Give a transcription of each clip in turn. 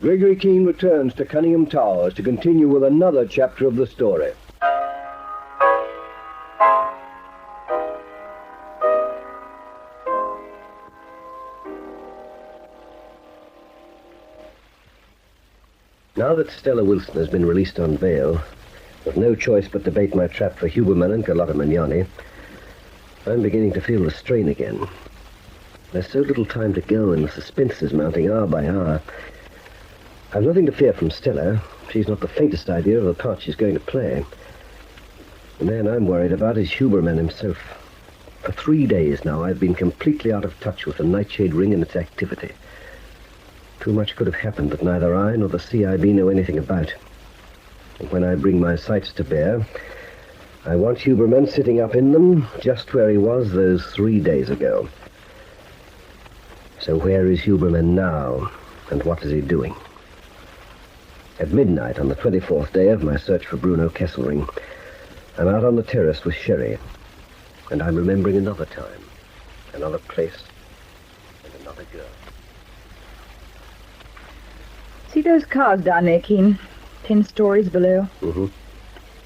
Gregory Keene returns to Cunningham Towers to continue with another chapter of the story. Now that Stella Wilson has been released on bail, with no choice but to bait my trap for Huberman and Carlotta Mignoni, I'm beginning to feel the strain again. There's so little time to go, and the suspense is mounting hour by hour. I've nothing to fear from Stella. She's not the faintest idea of the part she's going to play. The man I'm worried about is Huberman himself. For 3 days now, I've been completely out of touch with the NightShade ring and its activity. Too much could have happened that neither I nor the CIB know anything about. And when I bring my sights to bear, I want Huberman sitting up in them just where he was those 3 days ago. So where is Huberman now, and what is he doing? At midnight on the 24th day of my search for Bruno Kesselring, I'm out on the terrace with Sherry, and I'm remembering another time, another place, and another girl. See those cars down there, Keene? 10 stories below. Mm-hmm.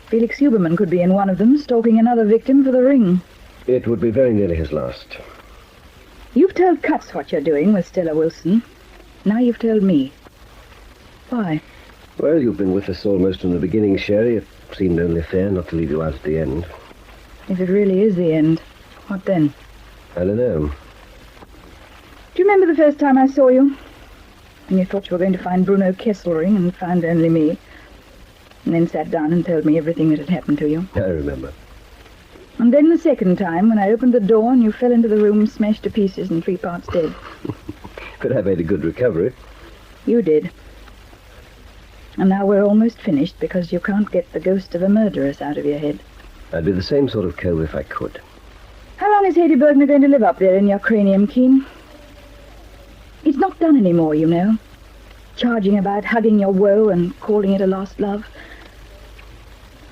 Felix Huberman could be in one of them, stalking another victim for the ring. It would be very nearly his last. You've told Cutts what you're doing with Stella Wilson. Now you've told me. Why? Well, you've been with us almost from the beginning, Sherry. It seemed only fair not to leave you out at the end. If it really is the end, what then? I don't know. Do you remember the first time I saw you? When you thought you were going to find Bruno Kesselring and found only me. And then sat down and told me everything that had happened to you. I remember. And then the second time, when I opened the door and you fell into the room smashed to pieces and 3 parts dead. But I made a good recovery. You did. And now we're almost finished because you can't get the ghost of a murderess out of your head. I'd be the same sort of cove if I could. How long is Haiti Bergner going to live up there in your cranium, Keene? It's not done anymore, you know. Charging about hugging your woe and calling it a lost love.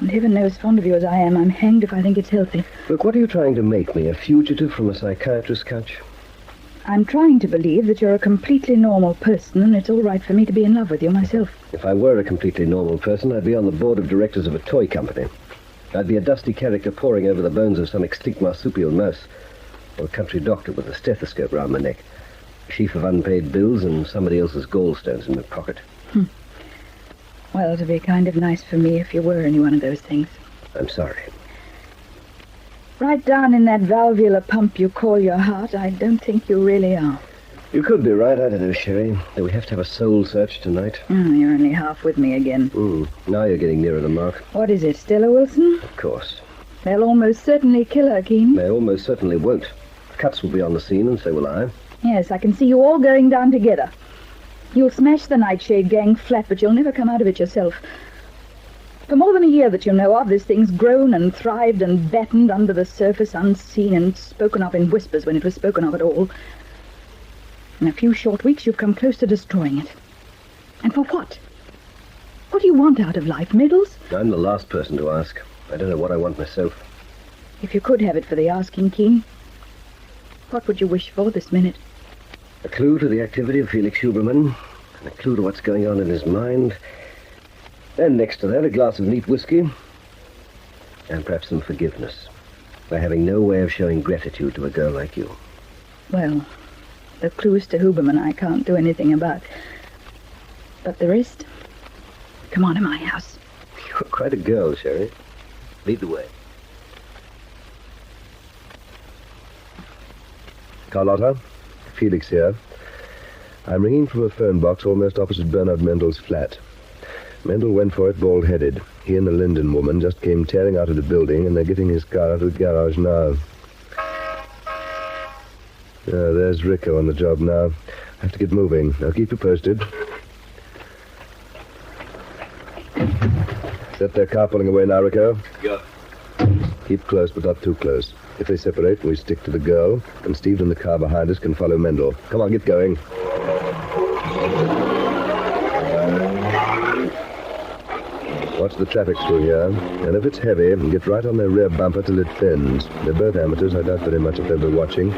And heaven knows, fond of you as I am, I'm hanged if I think it's healthy. Look, what are you trying to make me, a fugitive from a psychiatrist's couch? I'm trying to believe that you're a completely normal person and it's all right for me to be in love with you myself. If I were a completely normal person, I'd be on the board of directors of a toy company. I'd be a dusty character poring over the bones of some extinct marsupial mouse, or a country doctor with a stethoscope round my neck, a sheaf of unpaid bills and somebody else's gallstones in my pocket. Well, it'd be kind of nice for me if you were any one of those things. I'm sorry. Right down in that valvular pump you call your heart, I don't think you really are. You could be right, I don't know, Sherry. Though we have to have a soul search tonight. You're only half with me again. Now you're getting nearer the mark. What is it, Stella Wilson? Of course. They'll almost certainly kill her, Keene. They almost certainly won't. Cutts will be on the scene, and so will I. Yes, I can see you all going down together. You'll smash the NightShade gang flat, but you'll never come out of it yourself. For more than a year that you know of, this thing's grown and thrived and battened under the surface, unseen and spoken of in whispers when it was spoken of at all. In a few short weeks, you've come close to destroying it. And for what? What do you want out of life, medals? I'm the last person to ask. I don't know what I want myself. If you could have it for the asking, Keene, what would you wish for this minute? A clue to the activity of Felix Huberman, and a clue to what's going on in his mind. And next to that, a glass of neat whiskey, and perhaps some forgiveness, by having no way of showing gratitude to a girl like you. Well, the clues to Huberman I can't do anything about. But the rest? Come on to my house. You're quite a girl, Sherry. Lead the way. Carlotta, Felix here. I'm ringing from a phone box almost opposite Bernard Mendel's flat. Mendel went for it bald-headed. He and the Linden woman just came tearing out of the building, and they're getting his car out of the garage now. There's Rico on the job now. I have to get moving. I'll keep you posted. Is that their car pulling away now, Rico? Yeah. Keep close, but not too close. If they separate, we stick to the girl, and Steve in the car behind us can follow Mendel. Come on, get going. Watch the traffic through here, and if it's heavy, get right on their rear bumper till it thins. They're both amateurs. I doubt very much if they'll be watching.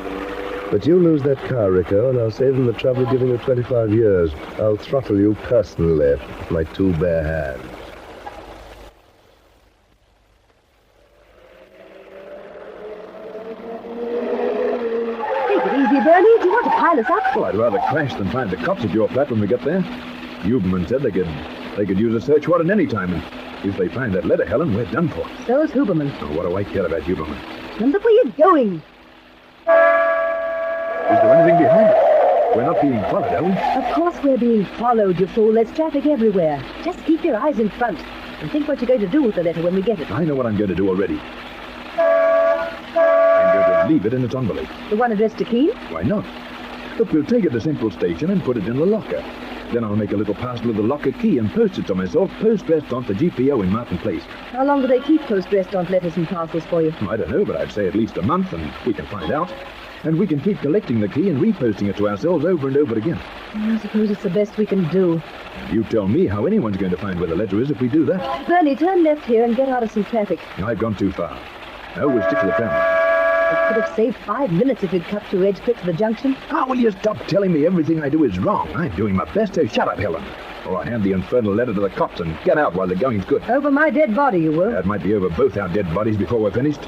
But you lose that car, Rico, and I'll save them the trouble of giving you 25 years. I'll throttle you personally with my 2 bare hands. Take it easy, Bernie. Do you want to pile us up? Well, I'd rather crash than find the cops at your flat when we get there. Huberman said they could use a search warrant any time, and if they find that letter, Helen, we're done for. So is Huberman. Oh, what do I care about Huberman? And look where you're going. Is there anything behind us? We're not being followed, are we? Of course we're being followed, you fool. There's traffic everywhere. Just keep your eyes in front and think what you're going to do with the letter when we get it. I know what I'm going to do already. I'm going to leave it in its envelope. The one addressed to Keene? Why not? Look, we'll take it to Central Station and put it in the locker. Then I'll make a little parcel of the locker key and post it to myself, post-restaurant, the GPO in Martin Place. How long do they keep post-restaurant letters and parcels for you? I don't know, but I'd say at least a month, and we can find out. And we can keep collecting the key and reposting it to ourselves over and over again. I suppose it's the best we can do. You tell me how anyone's going to find where the letter is if we do that. Bernie, turn left here and get out of some traffic. I've gone too far. No, we'll stick to the tram. It could have saved 5 minutes if you'd cut through Edgecliff to the junction. How will you stop telling me everything I do is wrong? I'm doing my best, so shut up, Helen. Or I'll hand the infernal letter to the cops and get out while the going's good. Over my dead body, you will. That might be over both our dead bodies before we're finished.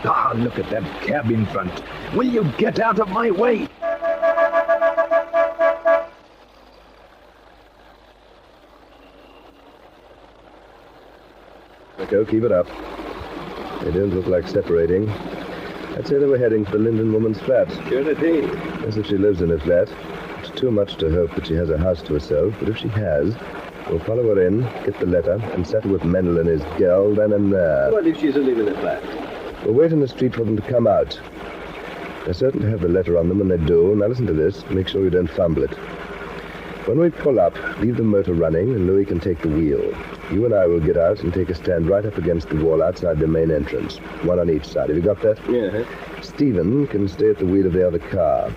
Ah, look at that cab in front. Will you get out of my way? Rico, keep it up. They don't look like separating. I'd say they were heading for the Linden woman's flat. Trinity. As if she lives in a flat. It's too much to hope that she has a house to herself, but if she has, we'll follow her in, get the letter, and settle with Mendel and his girl then and there. What if she's living in a flat? We'll wait in the street for them to come out. They're certain to have the letter on them when they do. Now listen to this. Make sure you don't fumble it. When we pull up, leave the motor running, and Louis can take the wheel. You and I will get out and take a stand right up against the wall outside the main entrance. One on each side. Have you got that? Yeah. Stephen can stay at the wheel of the other car.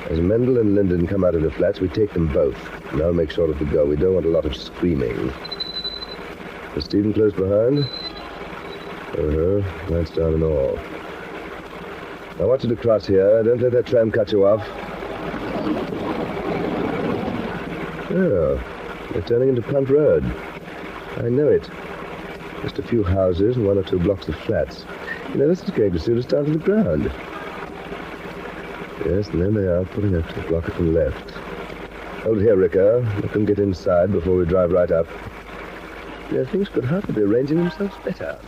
As Mendel and Linden come out of the flats, we take them both. And I'll make sure of the go. We don't want a lot of screaming. Is Stephen close behind? Lights down and all. I want you to cross here. Don't let that tram cut you off. Oh, they're turning into Punt Road. I know it. Just a few houses and 1 or 2 blocks of flats. You know, this is going to suit us down to the ground. Yes, and there they are, putting up to the block at the left. Hold it here, Rico. Let them get inside before we drive right up. Yeah, things could hardly be arranging themselves better.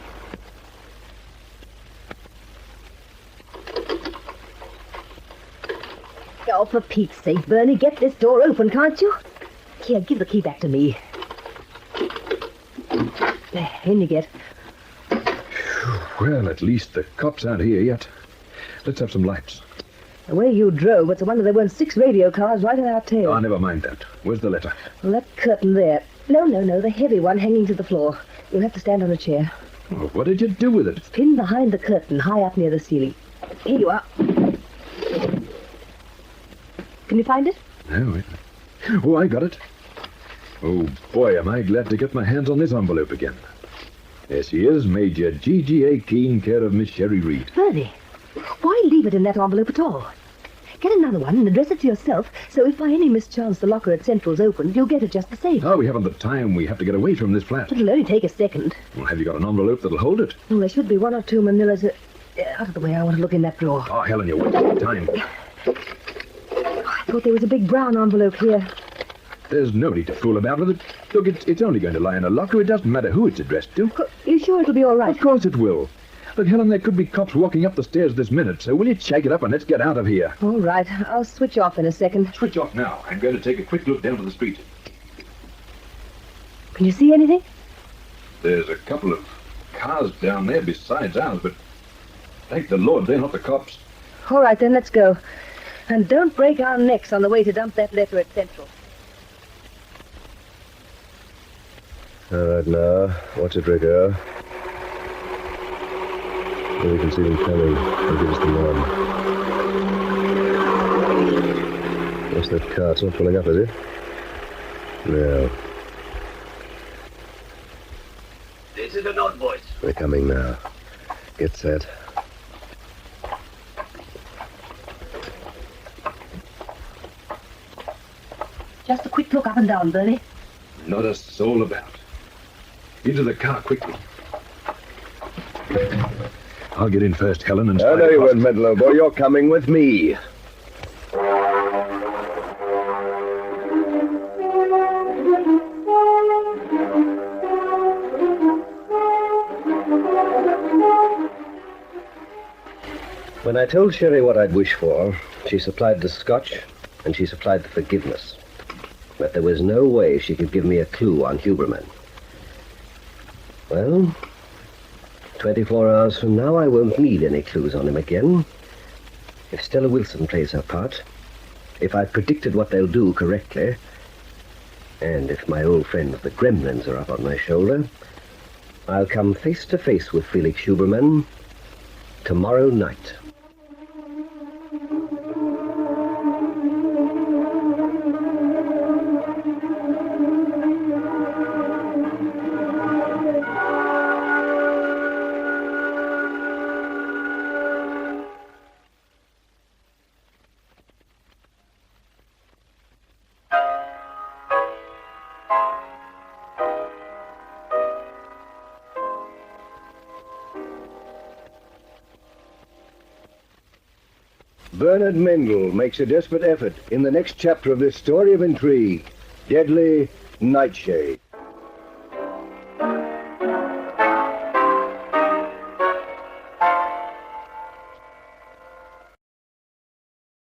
Oh, for Pete's sake, Bernie, get this door open, can't you? Here, give the key back to me. There, in you get. Well, at least the cops aren't here yet. Let's have some lights. The way you drove, it's a wonder there weren't 6 radio cars right at our tail. Oh, never mind that. Where's the letter? Well, that curtain there. No, the heavy one hanging to the floor. You'll have to stand on a chair. Oh, what did you do with it? It's pinned behind the curtain, high up near the ceiling. Here you are. Can you find it? No, wait. Oh, I got it. Oh, boy, am I glad to get my hands on this envelope again. Yes, he is, Major G.G.A. Keene, care of Miss Sherry Reed. Bernie, why leave it in that envelope at all? Get another one and address it to yourself, so if by any mischance the locker at Central's opened, you'll get it just the same. Oh, we haven't the time. We have to get away from this flat. It'll only take a second. Well, have you got an envelope that'll hold it? Well, there should be 1 or 2 manillas. Out of the way, I want to look in that drawer. Oh, Helen, you're wasting time. I thought there was a big brown envelope here. There's no need to fool about with it. Look, it's only going to lie in a locker. It doesn't matter who it's addressed to. You sure it'll be all right? Of course it will. Look, Helen, there could be cops walking up the stairs this minute, so will you shake it up and let's get out of here? All right. I'll switch off in a second. Switch off now. I'm going to take a quick look down to the street. Can you see anything? There's a couple of cars down there besides ours, but thank the Lord they're not the cops. All right, then, let's go. And don't break our necks on the way to dump that letter at Central. All right, now. Watch it, Rico. Here we can see them coming. They'll give us the nod. What's that car? It's not pulling up, is it? No. This is the nod, boys. They're coming now. Get set. Just a quick look up and down, Bernie. Not a soul about. Into the car, quickly. I'll get in first, Helen, and... No, you won't, Mendel, old boy. You're coming with me. When I told Sherry what I'd wish for, she supplied the scotch and she supplied the forgiveness. But there was no way she could give me a clue on Huberman. Well, 24 hours from now, I won't need any clues on him again. If Stella Wilson plays her part, if I've predicted what they'll do correctly, and if my old friends the Gremlins are up on my shoulder, I'll come face to face with Felix Huberman tomorrow night. Bernard Mendel makes a desperate effort in the next chapter of this story of intrigue, Deadly Nightshade.